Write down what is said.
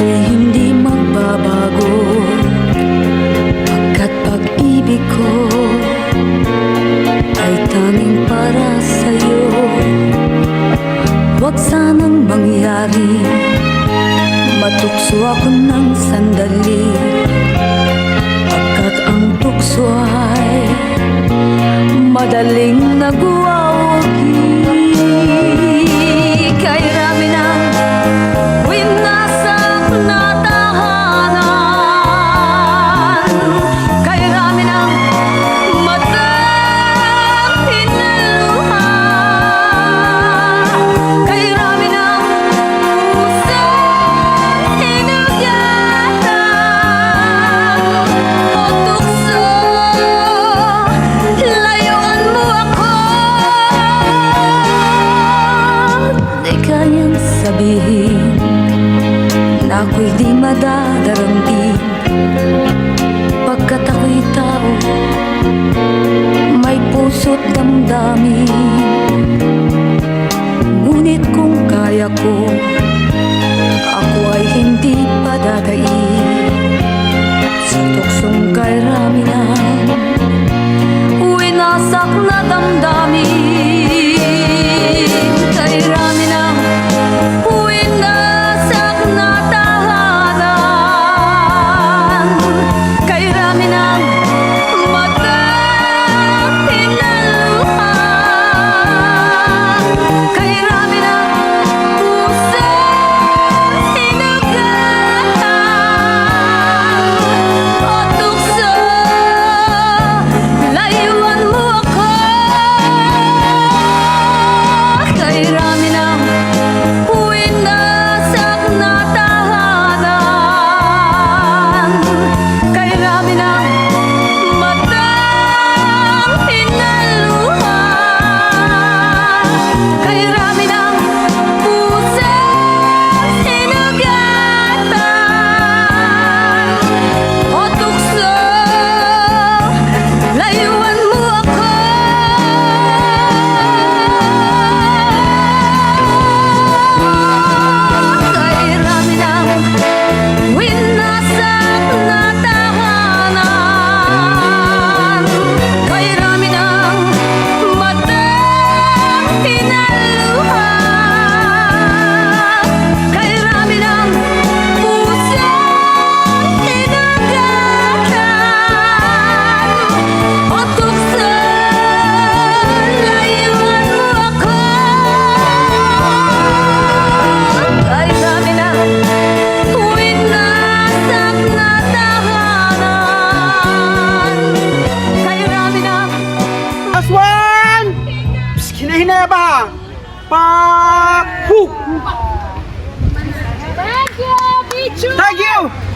ako'y hindi magbabago, pagkat pag-ibig ko ay tanging para sa'yo. Huwag sanang mangyari matukso ako ng sandali, pagkat ang tukso ay madaling nagwawagi. Kay rami ng winasak na tahanan, kay rami ng matang hinaluha, kay rami ng pusang hinugatan. O tukso, layuan mo ako. Di kayang sabihin na ako'y di madadaramdam, pagkat ako'y tao, may puso't damdamin. Ngunit kung kaya ko, ako ay hindi padadaig sa tuksong kay rami ng winasak na damdamin. Kay rami ng winasak na tahanan, kay rami ng matang hinaluha, kay rami ng pusang hinugatan. O tukso, layuan mo ako. Kay rami ng winasak na tahanan, kay rami ng matang hinaluha, kay rami ng pusang hinugatan. O tukso, layuan mo ako. Kay rami ng winasak na tahanan, kay rami ng matang hinaluha, kay rami ng pusang hinugatan. O tukso, layuan mo ako. Kay rami ng winasak na tahanan, kay rami ng Aswan! Psst, hinahina ba? Pa! Hu! Thank you, Pichu! Thank you!